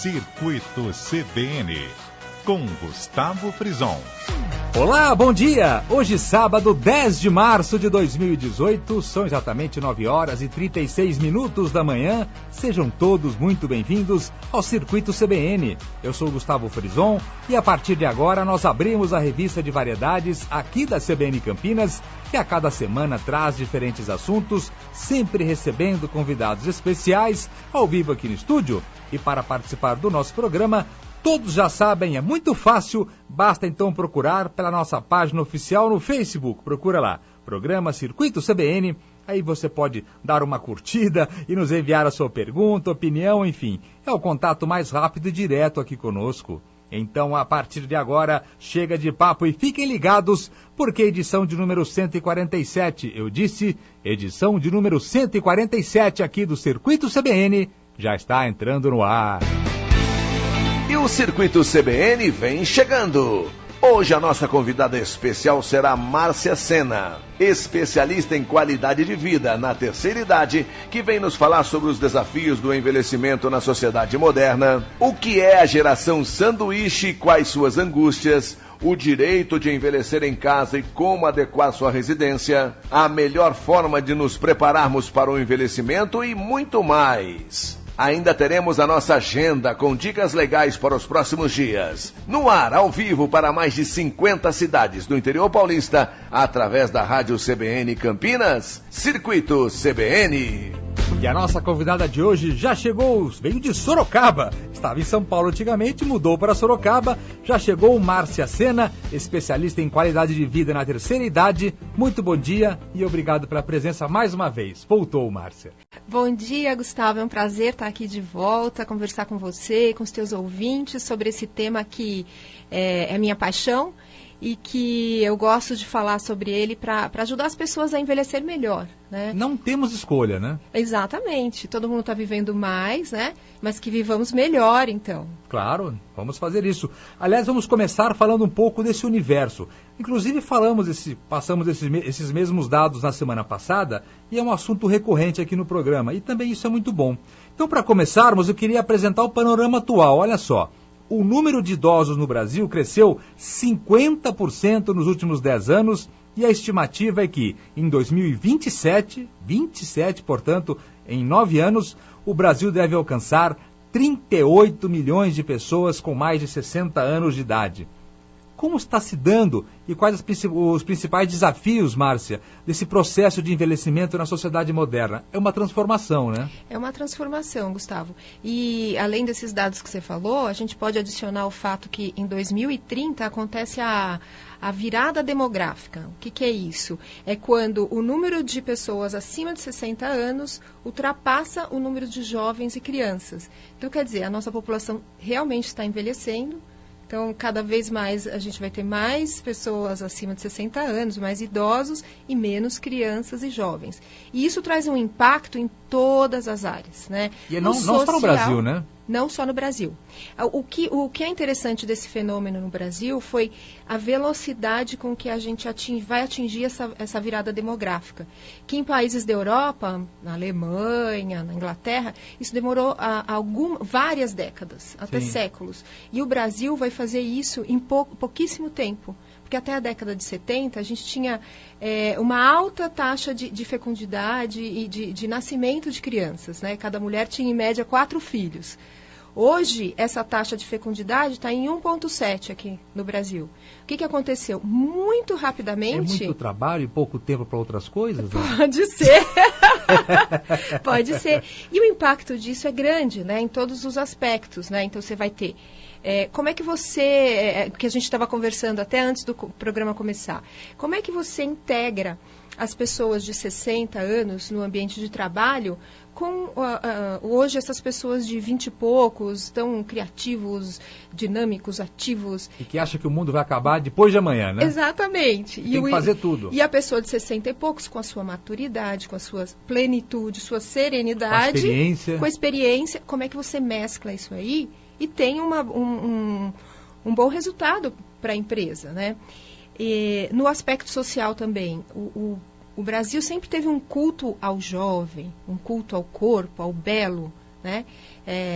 Circuito CBN, com Gustavo Frison. Olá, bom dia! Hoje, sábado, 10 de março de 2018, são exatamente 9 horas e 36 minutos da manhã. Sejam todos muito bem-vindos ao Circuito CBN. Eu sou Gustavo Frison e a partir de agora nós abrimos a revista de variedades aqui da CBN Campinas, que a cada semana traz diferentes assuntos, sempre recebendo convidados especiais ao vivo aqui no estúdio. E para participar do nosso programa, todos já sabem, é muito fácil, basta então procurar pela nossa página oficial no Facebook. Procura lá, Programa Circuito CBN, aí você pode dar uma curtida e nos enviar a sua pergunta, opinião, enfim. É o contato mais rápido e direto aqui conosco. Então, a partir de agora, chega de papo e fiquem ligados, porque a edição de número 147, eu disse, edição de número 147 aqui do Circuito CBN, já está entrando no ar. E o Circuito CBN vem chegando. Hoje a nossa convidada especial será Márcia Sena, especialista em qualidade de vida na terceira idade, que vem nos falar sobre os desafios do envelhecimento na sociedade moderna, o que é a geração sanduíche, quais suas angústias, o direito de envelhecer em casa e como adequar sua residência, a melhor forma de nos prepararmos para o envelhecimento e muito mais. Ainda teremos a nossa agenda com dicas legais para os próximos dias. No ar, ao vivo, para mais de 50 cidades do interior paulista, através da Rádio CBN Campinas, Circuito CBN. E a nossa convidada de hoje já chegou, veio de Sorocaba. Estava em São Paulo antigamente, mudou para Sorocaba. Já chegou Márcia Sena, especialista em qualidade de vida na terceira idade. Muito bom dia e obrigado pela presença mais uma vez. Voltou, Márcia. Bom dia, Gustavo. É um prazer estar aqui de volta, conversar com você, com os teus ouvintes sobre esse tema que é minha paixão e que eu gosto de falar sobre ele para ajudar as pessoas a envelhecer melhor, né? Não temos escolha, né? Exatamente. Todo mundo está vivendo mais, né? Mas que vivamos melhor, então. Claro, vamos fazer isso. Aliás, vamos começar falando um pouco desse universo. Inclusive, passamos esses mesmos dados na semana passada e é um assunto recorrente aqui no programa. E também isso é muito bom. Então, para começarmos, eu queria apresentar o panorama atual. Olha só. O número de idosos no Brasil cresceu 50% nos últimos 10 anos e a estimativa é que em 2027, portanto, em 9 anos, o Brasil deve alcançar 38 milhões de pessoas com mais de 60 anos de idade. Como está se dando e quais os principais desafios, Márcia, desse processo de envelhecimento na sociedade moderna? É uma transformação, né? É uma transformação, Gustavo. E além desses dados que você falou, a gente pode adicionar o fato que em 2030 acontece a virada demográfica. O que é isso? É quando o número de pessoas acima de 60 anos ultrapassa o número de jovens e crianças. Então, quer dizer, a nossa população realmente está envelhecendo. Então, cada vez mais a gente vai ter mais pessoas acima de 60 anos, mais idosos e menos crianças e jovens. E isso traz um impacto em todas as áreas, né? E não só no Brasil, né? Não só no Brasil. O que é interessante desse fenômeno no Brasil foi a velocidade com que a gente vai atingir essa virada demográfica. Que em países da Europa, na Alemanha, na Inglaterra, isso demorou várias décadas, até séculos. E o Brasil vai fazer isso em pouquíssimo tempo. Porque até a década de 70 a gente tinha uma alta taxa de fecundidade e de nascimento de crianças, né? Cada mulher tinha em média 4 filhos. Hoje, essa taxa de fecundidade está em 1,7 aqui no Brasil. O que aconteceu? Muito rapidamente... É muito trabalho e pouco tempo para outras coisas? Pode ser. Pode ser. E o impacto disso é grande, né? Em todos os aspectos, né? Então, você vai ter... como é que você... que a gente estava conversando até antes do programa começar. Como é que você integra as pessoas de 60 anos no ambiente de trabalho com hoje essas pessoas de 20 e poucos, tão criativos, dinâmicos, ativos. E que acha que o mundo vai acabar depois de amanhã, né? Exatamente. Tem que fazer tudo. E a pessoa de 60 e poucos com a sua maturidade, com a sua plenitude, sua serenidade. Com a experiência. Como é que você mescla isso aí e tem um bom resultado para a empresa, né? E no aspecto social também, o Brasil sempre teve um culto ao jovem, um culto ao corpo, ao belo, né?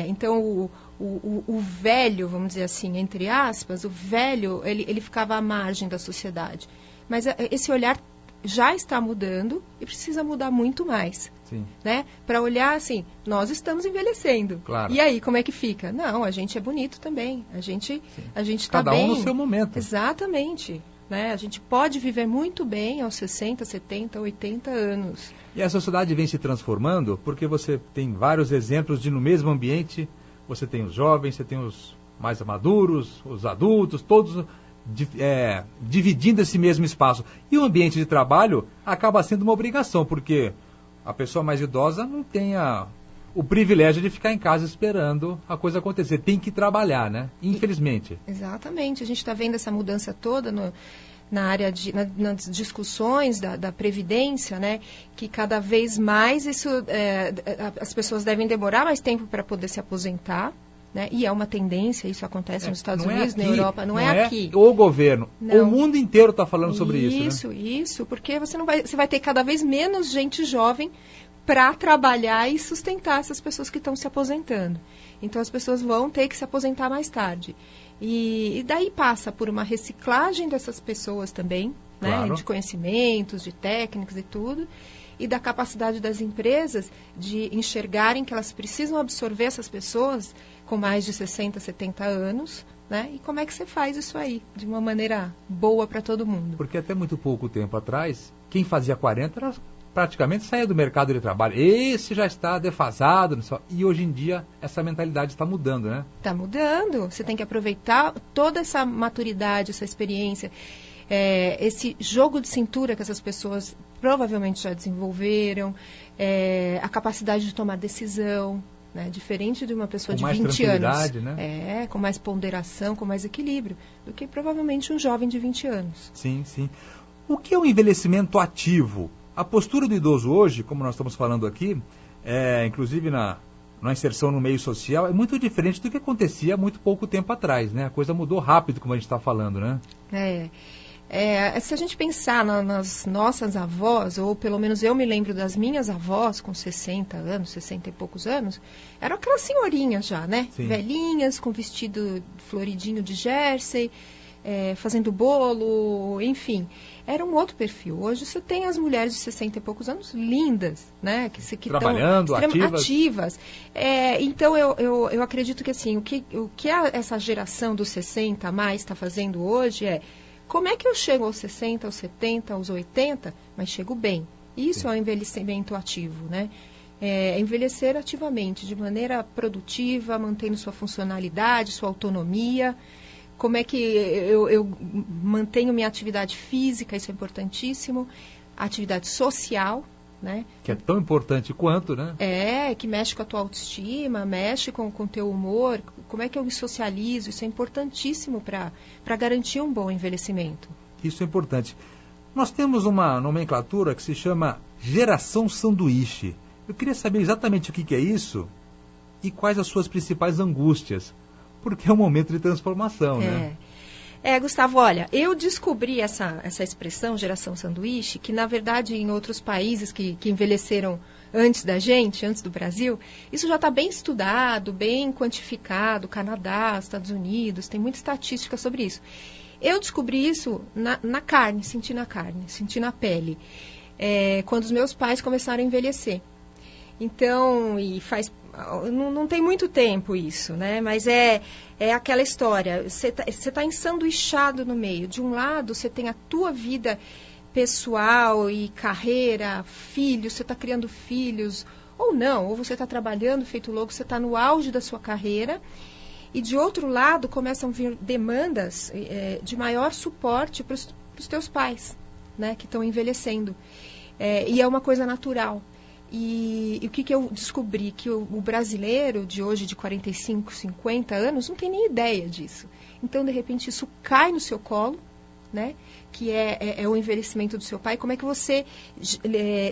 Então, o velho, vamos dizer assim, entre aspas, o velho, ele ficava à margem da sociedade. Mas esse olhar já está mudando e precisa mudar muito mais. Sim. Né? Para olhar assim, nós estamos envelhecendo. Claro. E aí, como é que fica? Não, a gente é bonito também. A gente está bem. Cada um no seu momento. Exatamente. Né? A gente pode viver muito bem aos 60, 70, 80 anos. E a sociedade vem se transformando porque você tem vários exemplos de no mesmo ambiente, você tem os jovens, você tem os mais maduros, os adultos, todos dividindo esse mesmo espaço. E o ambiente de trabalho acaba sendo uma obrigação, porque a pessoa mais idosa não tem o privilégio de ficar em casa esperando a coisa acontecer. Tem que trabalhar, né? Infelizmente. Exatamente. A gente está vendo essa mudança toda na área nas discussões da Previdência, né? Que cada vez mais as pessoas devem demorar mais tempo para poder se aposentar. Né? E é uma tendência, isso acontece nos Estados Unidos, na Europa, não é aqui. O governo, não. O mundo inteiro está falando sobre isso. Isso, porque você vai ter cada vez menos gente jovem para trabalhar e sustentar essas pessoas que estão se aposentando. Então as pessoas vão ter que se aposentar mais tarde. E daí passa por uma reciclagem dessas pessoas também, claro. Né? De conhecimentos, de técnicas e tudo. E da capacidade das empresas de enxergarem que elas precisam absorver essas pessoas com mais de 60, 70 anos, né? E como é que você faz isso aí, de uma maneira boa para todo mundo? Porque até muito pouco tempo atrás, quem fazia 40 praticamente saía do mercado de trabalho. Esse já está defasado, e hoje em dia essa mentalidade está mudando, né? Está mudando, você tem que aproveitar toda essa maturidade, essa experiência, esse jogo de cintura que essas pessoas provavelmente já desenvolveram, a capacidade de tomar decisão, né? Diferente de uma pessoa de 20 anos. Né? Com mais ponderação, com mais equilíbrio, do que provavelmente um jovem de 20 anos. Sim, sim. O que é o envelhecimento ativo? A postura do idoso hoje, como nós estamos falando aqui, inclusive na inserção no meio social, é muito diferente do que acontecia há muito pouco tempo atrás, né? A coisa mudou rápido, como a gente está falando, né? Se a gente pensar nas nossas avós, ou pelo menos eu me lembro das minhas avós com 60 anos, 60 e poucos anos, eram aquelas senhorinhas já, né? Sim. Velhinhas, com vestido floridinho de jersey, fazendo bolo, enfim. Era um outro perfil. Hoje você tem as mulheres de 60 e poucos anos lindas, né? Que trabalhando, ativas. Então eu acredito que assim, o que essa geração dos 60 a mais está fazendo hoje como é que eu chego aos 60, aos 70, aos 80, mas chego bem. Isso é o envelhecimento ativo, né? Envelhecer ativamente, de maneira produtiva, mantendo sua funcionalidade, sua autonomia. Como é que eu mantenho minha atividade física, isso é importantíssimo. Atividade social, né? Que é tão importante quanto, né? Que mexe com a tua autoestima, mexe com o teu humor. Como é que eu me socializo? Isso é importantíssimo para garantir um bom envelhecimento. Isso é importante. Nós temos uma nomenclatura que se chama geração sanduíche. Eu queria saber exatamente o que é isso e quais as suas principais angústias. Porque é um momento de transformação, né? Gustavo, olha, eu descobri essa expressão, geração sanduíche, que na verdade em outros países que envelheceram antes da gente, antes do Brasil, isso já está bem estudado, bem quantificado, Canadá, Estados Unidos, tem muita estatística sobre isso. Eu descobri isso na carne, senti na pele, quando os meus pais começaram a envelhecer. Então, não tem muito tempo isso, né? Mas é aquela história, você tá ensanduichado no meio. De um lado, você tem a tua vida pessoal e carreira, filhos, você está criando filhos, ou não, ou você está trabalhando feito louco, você está no auge da sua carreira. E de outro lado, começam a vir demandas de maior suporte para os teus pais, né? Que estão envelhecendo. E é uma coisa natural. E o que eu descobri? Que o brasileiro de hoje, de 45, 50 anos, não tem nem ideia disso. Então, de repente, isso cai no seu colo, né? Que é o envelhecimento do seu pai. Como é que você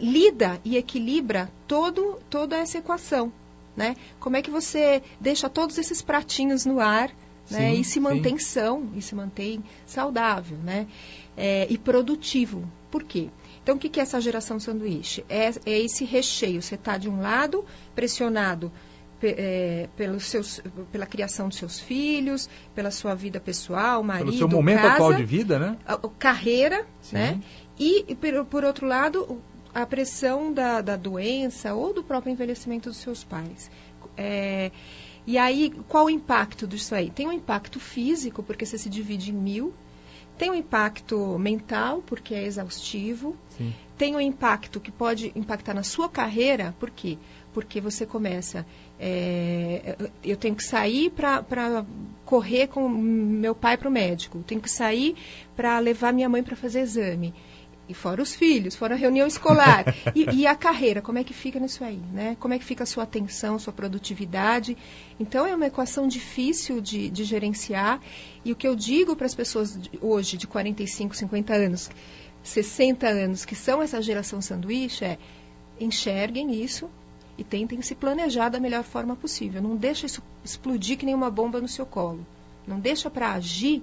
lida e equilibra toda essa equação, né? Como é que você deixa todos esses pratinhos no ar, né? E se mantém são, e se mantém saudável, né? E produtivo. Por quê? Então, o que é essa geração sanduíche? É esse recheio. Você está, de um lado, pressionado pela criação dos seus filhos, pela sua vida pessoal, marido, pelo seu momento casa, atual de vida, né? Carreira, Sim. né? E, por outro lado, a pressão da doença ou do próprio envelhecimento dos seus pais. E aí, qual o impacto disso aí? Tem um impacto físico, porque você se divide em 1000. Tem um impacto mental, porque é exaustivo. Sim. Tem um impacto que pode impactar na sua carreira, por quê? Porque você começa... eu tenho que sair para correr com meu pai para o médico. Tenho que sair para levar minha mãe para fazer exame. E fora os filhos, fora a reunião escolar. E a carreira, como é que fica nisso aí, né? Como é que fica a sua atenção, sua produtividade? Então, é uma equação difícil de gerenciar. E o que eu digo para as pessoas hoje, de 45, 50 anos, 60 anos, que são essa geração sanduíche, enxerguem isso e tentem se planejar da melhor forma possível. Não deixa isso explodir que nem uma bomba no seu colo. Não deixa para agir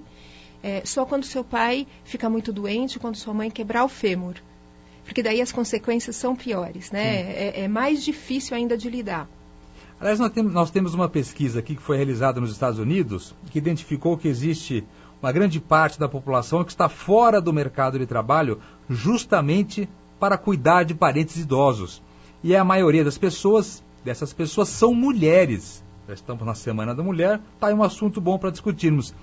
só quando seu pai fica muito doente, quando sua mãe quebrar o fêmur. Porque daí as consequências são piores, né? É mais difícil ainda de lidar. Aliás, nós temos uma pesquisa aqui que foi realizada nos Estados Unidos, que identificou que existe uma grande parte da população que está fora do mercado de trabalho justamente para cuidar de parentes idosos. E a maioria dessas pessoas são mulheres. Já estamos na Semana da Mulher, está aí um assunto bom para discutirmos.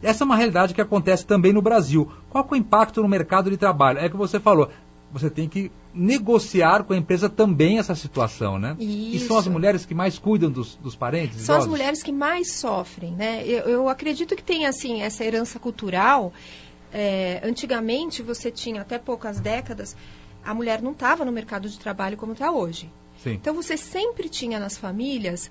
Essa é uma realidade que acontece também no Brasil. Qual que é o impacto no mercado de trabalho? É que você falou, você tem que negociar com a empresa também essa situação, né? Isso. E são as mulheres que mais cuidam dos parentes São idosos? as mulheres que mais sofrem, né? Eu acredito que tem, assim, essa herança cultural. Antigamente, você tinha, até poucas décadas, a mulher não estava no mercado de trabalho como está hoje. Sim. Então, você sempre tinha nas famílias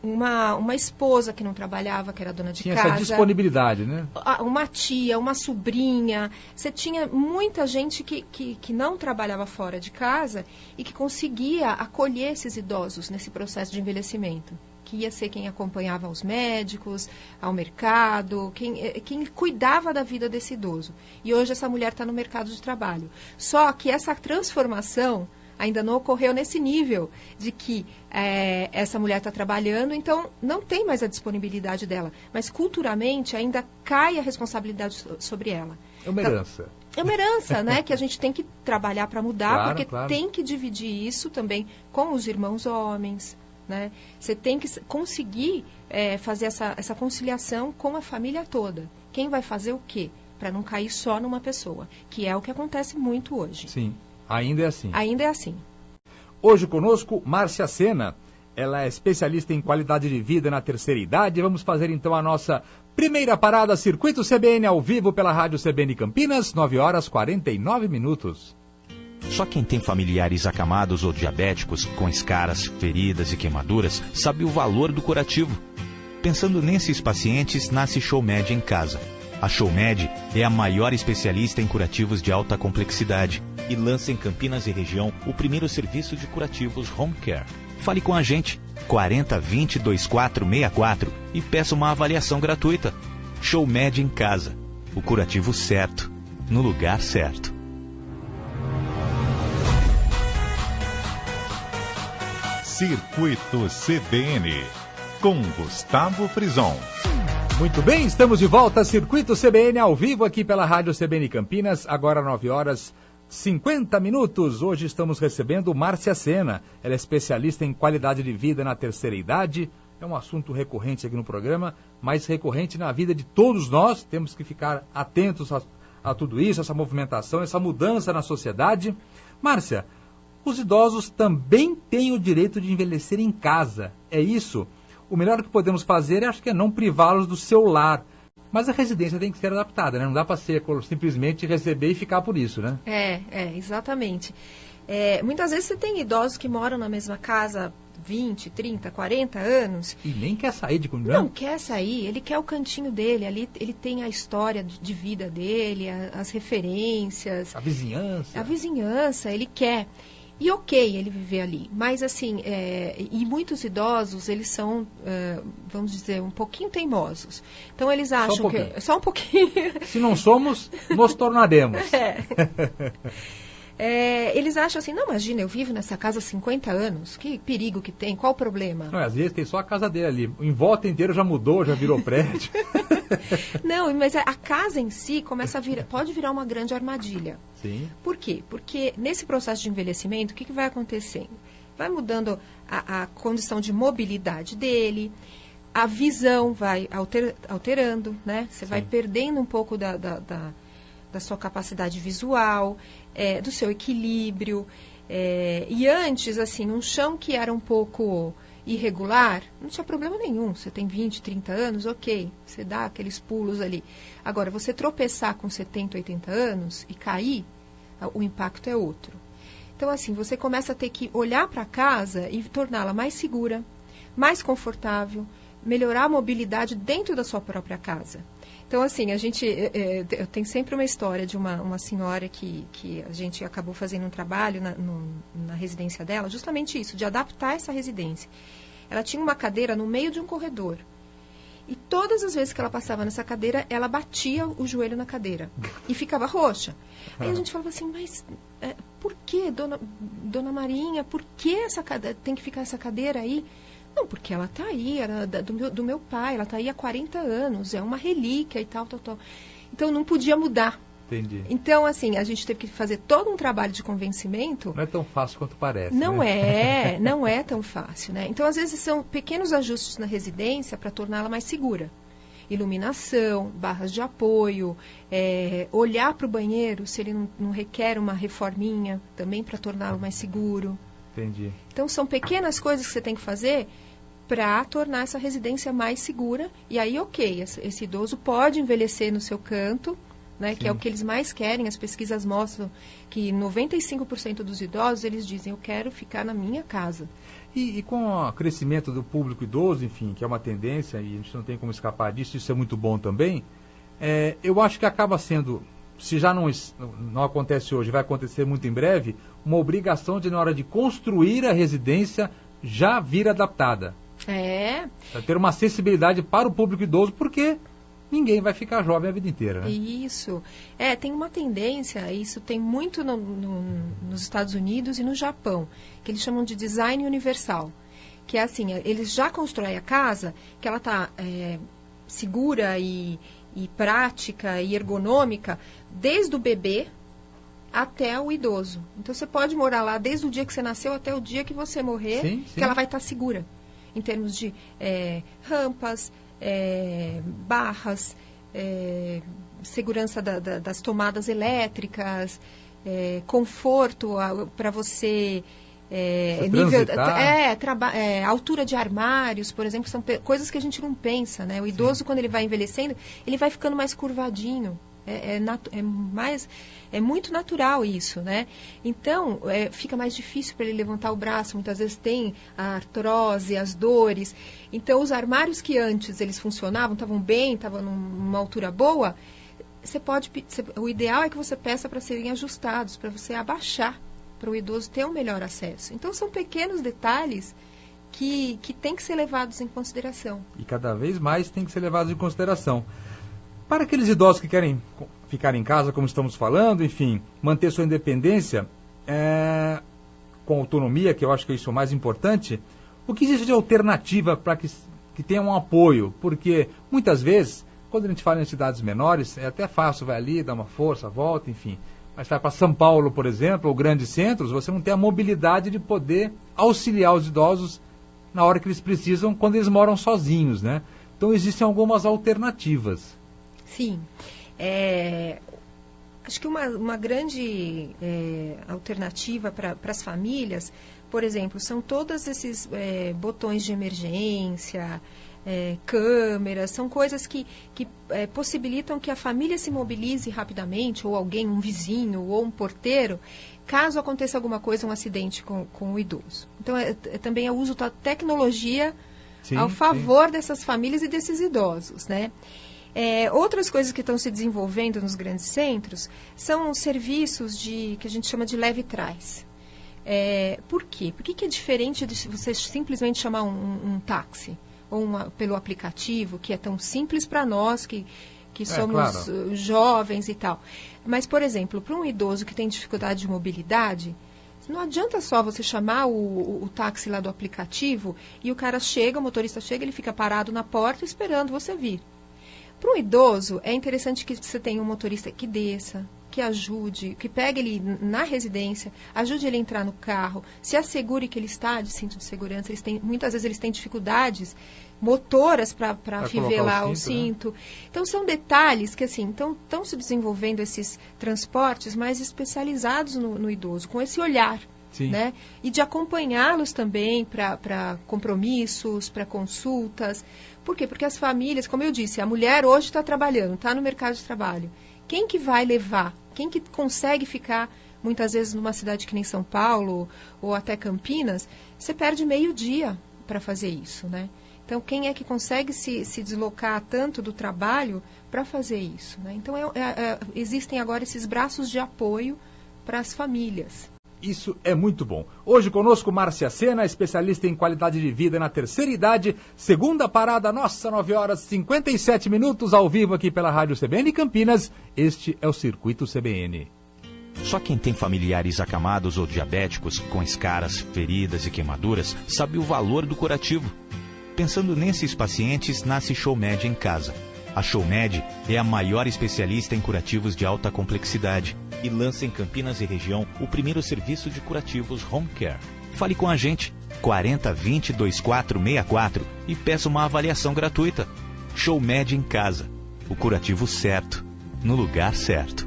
uma esposa que não trabalhava, que era dona de casa. Tinha essa disponibilidade, né? Uma tia, uma sobrinha. Você tinha muita gente que não trabalhava fora de casa e que conseguia acolher esses idosos nesse processo de envelhecimento. Que ia ser quem acompanhava aos médicos, ao mercado, quem cuidava da vida desse idoso. E hoje essa mulher está no mercado de trabalho. Só que essa transformação ainda não ocorreu nesse nível de que essa mulher está trabalhando, então não tem mais a disponibilidade dela. Mas culturalmente ainda cai a responsabilidade sobre ela. É uma herança. É uma herança, né? Que a gente tem que trabalhar para mudar, claro, porque claro. Tem que dividir isso também com os irmãos homens, né? Você tem que conseguir fazer essa conciliação com a família toda. Quem vai fazer o quê? Para não cair só numa pessoa, que é o que acontece muito hoje. Sim. Ainda é assim. Ainda é assim. Hoje conosco, Márcia Sena. Ela é especialista em qualidade de vida na terceira idade. Vamos fazer então a nossa primeira parada, Circuito CBN ao vivo pela Rádio CBN Campinas, 9h49. Só quem tem familiares acamados ou diabéticos, com escaras, feridas e queimaduras, sabe o valor do curativo. Pensando nesses pacientes, nasce ShowMed em casa. A ShowMed é a maior especialista em curativos de alta complexidade e lança em Campinas e região o primeiro serviço de curativos Home Care. Fale com a gente, 4020-2464 e peça uma avaliação gratuita. ShowMed em casa, o curativo certo, no lugar certo. Circuito CBN, com Gustavo Frison. Muito bem, estamos de volta, Circuito CBN ao vivo aqui pela Rádio CBN Campinas, agora 9h50. Hoje estamos recebendo Márcia Sena, ela é especialista em qualidade de vida na terceira idade. É um assunto recorrente aqui no programa, mas recorrente na vida de todos nós. Temos que ficar atentos a tudo isso, essa movimentação, essa mudança na sociedade. Márcia, os idosos também têm o direito de envelhecer em casa, é isso? O melhor que podemos fazer, acho que é não privá-los do seu lar. Mas a residência tem que ser adaptada, né? Não dá para ser simplesmente receber e ficar por isso, né? Exatamente. Muitas vezes você tem idosos que moram na mesma casa 20, 30, 40 anos. E nem quer sair de Cunhã. Não quer sair, ele quer o cantinho dele, ali ele tem a história de vida dele, as referências. A vizinhança, ele quer. E ok, ele viver ali, mas assim, e muitos idosos, eles são, vamos dizer, um pouquinho teimosos. Então eles acham Só um pouquinho. Se não somos, nos tornaremos. Eles acham assim, não, imagina, eu vivo nessa casa há 50 anos, que perigo que tem, qual o problema? Não, às vezes tem só a casa dele ali, em volta inteiro já mudou, já virou prédio. Não, mas a casa em si pode virar uma grande armadilha. Sim. Por quê? Porque nesse processo de envelhecimento, o que vai acontecendo? Vai mudando a condição de mobilidade dele, a visão vai alterando, né? Você vai perdendo um pouco da sua capacidade visual, do seu equilíbrio. E antes, assim, um chão que era um pouco irregular, não tinha problema nenhum. Você tem 20, 30 anos, ok, você dá aqueles pulos ali. Agora, você tropeçar com 70, 80 anos e cair, o impacto é outro. Então, assim, você começa a ter que olhar para a casa e torná-la mais segura, mais confortável, melhorar a mobilidade dentro da sua própria casa. Então, assim, eu tenho sempre uma história de uma senhora que a gente acabou fazendo um trabalho na residência dela, justamente isso, de adaptar essa residência. Ela tinha uma cadeira no meio de um corredor. E todas as vezes que ela passava nessa cadeira, ela batia o joelho na cadeira e ficava roxa. Aí a gente falava assim, mas por que, dona Marinha, por que tem que ficar essa cadeira aí? Não, porque ela está aí, era do meu pai, ela está aí há 40 anos, é uma relíquia e tal. Então não podia mudar. Entendi. Então, assim, a gente teve que fazer todo um trabalho de convencimento. Não é tão fácil quanto parece. Não né? não é tão fácil, né? Então, às vezes, são pequenos ajustes na residência para torná-la mais segura. Iluminação, barras de apoio, olhar para o banheiro se ele não requer uma reforminha, também para torná-lo mais seguro. Entendi. Então, são pequenas coisas que você tem que fazer para tornar essa residência mais segura. E aí, ok, esse idoso pode envelhecer no seu canto, né, que é o que eles mais querem. As pesquisas mostram que 95% dos idosos, eles dizem, eu quero ficar na minha casa. E com o crescimento do público idoso, enfim, que é uma tendência, e a gente não tem como escapar disso, isso é muito bom também, eu acho que acaba sendo, se já não acontece hoje, vai acontecer muito em breve, uma obrigação de, na hora de construir a residência, já vir adaptada. Para ter uma acessibilidade para o público idoso, porque ninguém vai ficar jovem a vida inteira, né? Isso. Tem uma tendência, isso tem muito nos Estados Unidos e no Japão, que eles chamam de design universal. Que é assim, eles já constroem a casa, que ela está segura e prática e ergonômica, desde o bebê até o idoso. Então, você pode morar lá desde o dia que você nasceu até o dia que você morrer, que ela vai estar segura. Em termos de rampas, barras, segurança das tomadas elétricas, conforto para você, altura de armários, por exemplo, são coisas que a gente não pensa, né? O idoso, quando ele vai envelhecendo, ele vai ficando mais curvadinho. É muito natural isso, né? Então, fica mais difícil para ele levantar o braço, muitas vezes tem a artrose, as dores. Então, os armários que antes eles funcionavam, estavam bem, estavam numa altura boa, o ideal é que você peça para serem ajustados, para você abaixar, para o idoso ter um melhor acesso. Então, são pequenos detalhes que têm que ser levados em consideração. E cada vez mais tem que ser levados em consideração. Para aqueles idosos que querem ficar em casa, como estamos falando, enfim, manter sua independência com autonomia, que eu acho que isso é o mais importante, o que existe de alternativa para que tenha um apoio? Porque, muitas vezes, quando a gente fala em cidades menores, é até fácil, vai ali, dá uma força, volta, enfim. Mas vai para São Paulo, por exemplo, ou grandes centros, você não tem a mobilidade de poder auxiliar os idosos na hora que eles precisam, quando eles moram sozinhos, né? Então, existem algumas alternativas. Sim. Acho que uma grande alternativa para as famílias, por exemplo, são todos esses botões de emergência, câmeras, são coisas que possibilitam que a família se mobilize rapidamente, ou alguém, um vizinho, ou um porteiro, caso aconteça alguma coisa, um acidente com o idoso. Então, também é o uso da tecnologia ao favor dessas famílias e desses idosos, né? Outras coisas que estão se desenvolvendo nos grandes centros são serviços que a gente chama de leve trás. Por quê? Por que é diferente de você simplesmente chamar um táxi ou pelo aplicativo, que é tão simples para nós, que que somos jovens e tal. Mas, por exemplo, para um idoso que tem dificuldade de mobilidade, não adianta só você chamar o táxi lá do aplicativo e o cara chega, o motorista chega, ele fica parado na porta esperando você vir. Para um idoso, é interessante que você tenha um motorista que desça, que ajude, que pegue ele na residência, ajude ele a entrar no carro, se assegure que ele está de cinto de segurança. Muitas vezes eles têm dificuldades motoras para fivelar o cinto. Né? Então, são detalhes que, assim, estão se desenvolvendo esses transportes mais especializados no idoso, com esse olhar. Né? E de acompanhá-los também para compromissos, para consultas. Por quê? Porque as famílias, como eu disse, a mulher hoje está trabalhando, está no mercado de trabalho. Quem que vai levar? Quem que consegue ficar, muitas vezes, numa cidade que nem São Paulo ou até Campinas? Você perde meio dia para fazer isso, né? Então, quem é que consegue se deslocar tanto do trabalho para fazer isso? Né? Então, existem agora esses braços de apoio para as famílias. Isso é muito bom. Hoje conosco Márcia Sena, especialista em qualidade de vida na terceira idade. Segunda parada nossa, 9 horas e 57 minutos, ao vivo aqui pela Rádio CBN Campinas. Este é o Circuito CBN. Só quem tem familiares acamados ou diabéticos, com escaras, feridas e queimaduras, sabe o valor do curativo. Pensando nesses pacientes, nasce ShowMed em casa. A ShowMed é a maior especialista em curativos de alta complexidade e lança em Campinas e região o primeiro serviço de curativos Home Care. Fale com a gente, 4020-2464 e peça uma avaliação gratuita. ShowMed em casa, o curativo certo, no lugar certo.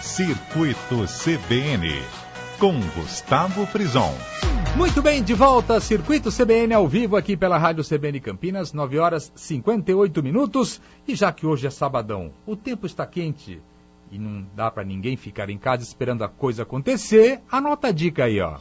Circuito CBN, com Gustavo Frison. Muito bem, de volta, Circuito CBN ao vivo aqui pela Rádio CBN Campinas, 9 horas e 58 minutos. E já que hoje é sabadão, o tempo está quente e não dá para ninguém ficar em casa esperando a coisa acontecer, anota a dica aí, ó.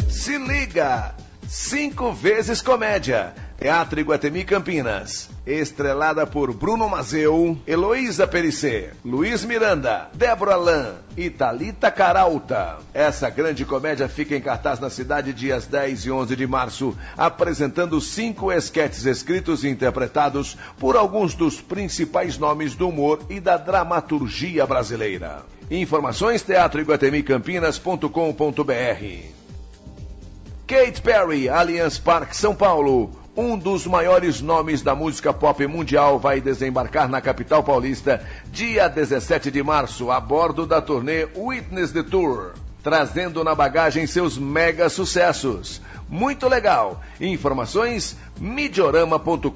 Se liga! 5 vezes comédia. Teatro Iguatemi Campinas. Estrelada por Bruno Mazeu, Heloísa Perissé, Luiz Miranda, Débora Lan e Thalita Caralta. Essa grande comédia fica em cartaz na cidade dias 10 e 11 de março, apresentando 5 esquetes escritos e interpretados por alguns dos principais nomes do humor e da dramaturgia brasileira. Informações teatroiguatemicampinas.com.br. Katy Perry, Allianz Parque, São Paulo. Um dos maiores nomes da música pop mundial vai desembarcar na capital paulista dia 17 de março, a bordo da turnê Witness the Tour, trazendo na bagagem seus mega sucessos. Muito legal! Informações mediorama.com.br.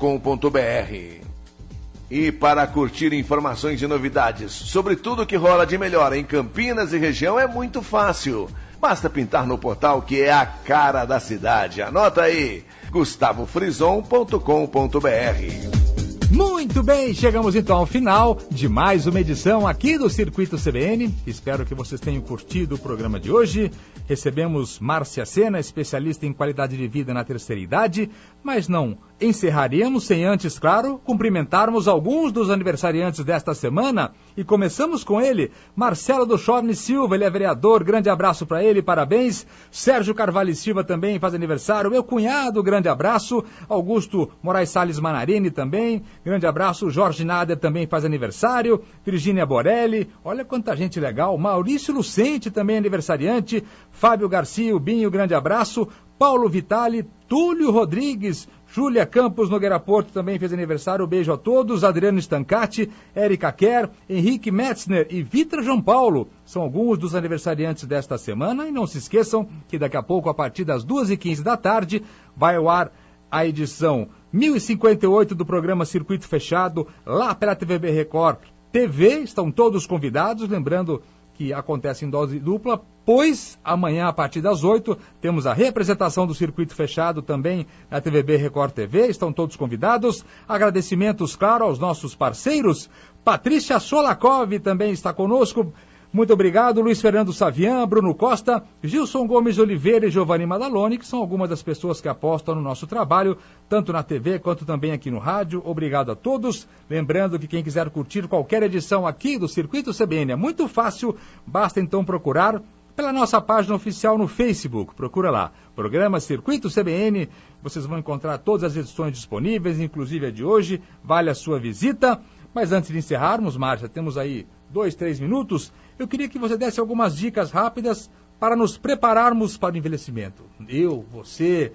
E para curtir informações e novidades sobre tudo que rola de melhor em Campinas e região é muito fácil. Basta pintar no portal que é a cara da cidade. Anota aí, gustavofrison.com.br. Muito bem, chegamos então ao final de mais uma edição aqui do Circuito CBN. Espero que vocês tenham curtido o programa de hoje. Recebemos Márcia Sena, especialista em qualidade de vida na terceira idade, mas não encerraríamos sem antes, claro, cumprimentarmos alguns dos aniversariantes desta semana. E começamos com ele, Marcelo do Chorne Silva, ele é vereador, grande abraço para ele, parabéns. Sérgio Carvalho Silva também faz aniversário, meu cunhado, grande abraço. Augusto Moraes Salles Manarini também, grande abraço. Jorge Nader também faz aniversário. Virgínia Borelli, olha quanta gente legal. Maurício Lucente também aniversariante. Fábio Garcia, o Binho, grande abraço. Paulo Vitali, Túlio Rodrigues, Júlia Campos Nogueira Porto também fez aniversário, beijo a todos. Adriano Stancati, Érica Kerr, Henrique Metzner e Vitra João Paulo são alguns dos aniversariantes desta semana. E não se esqueçam que daqui a pouco, a partir das 2h15 da tarde, vai ao ar a edição 1058 do programa Circuito Fechado, lá pela TVB Record TV. Estão todos convidados, lembrando que acontece em dose dupla, pois amanhã, a partir das 8, temos a representação do Circuito Fechado também na TVB Record TV. Estão todos convidados. Agradecimentos, claro, aos nossos parceiros. Patrícia Solakov também está conosco. Muito obrigado, Luiz Fernando Savian, Bruno Costa, Gilson Gomes Oliveira e Giovanni Madaloni, que são algumas das pessoas que apostam no nosso trabalho, tanto na TV quanto também aqui no rádio. Obrigado a todos. Lembrando que quem quiser curtir qualquer edição aqui do Circuito CBN é muito fácil, basta então procurar pela nossa página oficial no Facebook. Procura lá, programa Circuito CBN. Vocês vão encontrar todas as edições disponíveis, inclusive a de hoje. Vale a sua visita. Mas antes de encerrarmos, Márcia, temos aí 2, 3 minutos. Eu queria que você desse algumas dicas rápidas para nos prepararmos para o envelhecimento. Eu, você,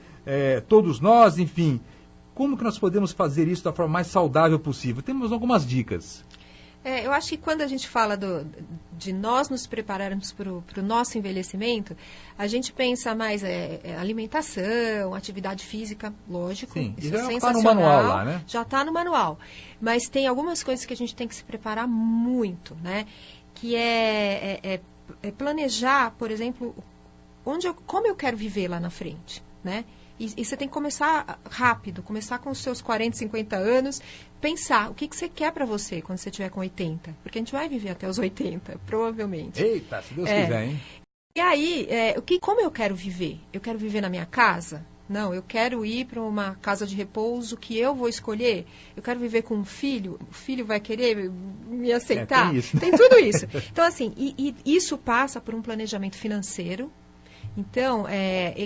todos nós, enfim. Como que nós podemos fazer isso da forma mais saudável possível? Temos algumas dicas. Eu acho que quando a gente fala de nós nos prepararmos para o nosso envelhecimento, a gente pensa mais alimentação, atividade física, lógico. Sim, isso já é está no manual lá, né? Já está no manual. Mas tem algumas coisas que a gente tem que se preparar muito, né? Que é planejar, por exemplo, como eu quero viver lá na frente, né? E você tem que começar rápido, começar com os seus 40, 50 anos, pensar o que você quer para você quando você tiver com 80. Porque a gente vai viver até os 80, provavelmente. Eita, se Deus quiser, hein? E aí, como eu quero viver? Eu quero viver na minha casa? Não, eu quero ir para uma casa de repouso que eu vou escolher. Eu quero viver com um filho. O filho vai querer me aceitar? Tem isso. Tem tudo isso. Então, assim, e isso passa por um planejamento financeiro. Então,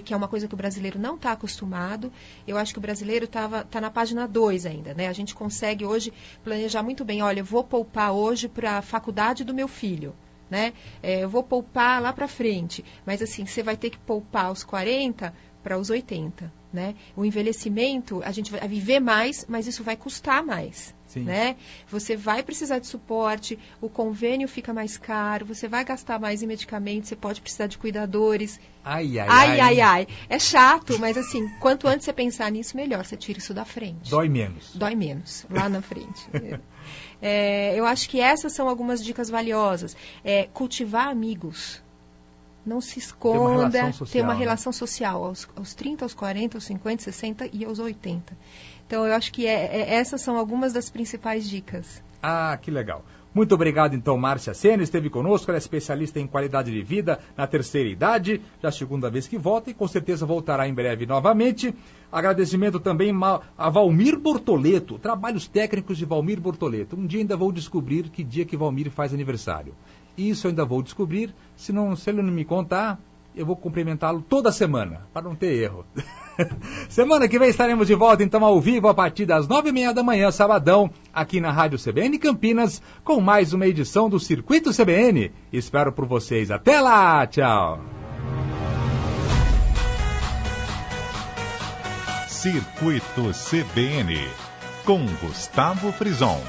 que é uma coisa que o brasileiro não está acostumado. Eu acho que o brasileiro tá na página 2 ainda, né? A gente consegue hoje planejar muito bem. Olha, eu vou poupar hoje para a faculdade do meu filho, né? Eu vou poupar lá para frente. Mas, assim, você vai ter que poupar aos 40 para os 80, né? O envelhecimento, a gente vai viver mais, mas isso vai custar mais. Sim. Né? Você vai precisar de suporte, o convênio fica mais caro, você vai gastar mais em medicamentos, você pode precisar de cuidadores. Ai. É chato, mas assim, quanto antes você pensar nisso, melhor. Você tira isso da frente. Dói menos. Dói menos, lá na frente. Eu acho que essas são algumas dicas valiosas. Cultivar amigos. Não se esconda. Ter uma relação social aos 30, aos 40, aos 50, 60 e aos 80. Então, eu acho que essas são algumas das principais dicas. Ah, que legal. Muito obrigado, então, Márcia Sena, esteve conosco, ela é especialista em qualidade de vida na terceira idade, já a segunda vez que volta e com certeza voltará em breve novamente. Agradecimento também a Valmir Bortoleto, trabalhos técnicos de Valmir Bortoleto. Um dia ainda vou descobrir que dia que Valmir faz aniversário. Isso eu ainda vou descobrir, se ele não me contar, eu vou cumprimentá-lo toda semana, para não ter erro. Semana que vem estaremos de volta, então, ao vivo, a partir das 9h30 da manhã, sabadão, aqui na Rádio CBN Campinas, com mais uma edição do Circuito CBN. Espero por vocês. Até lá, tchau! Circuito CBN, com Gustavo Frison.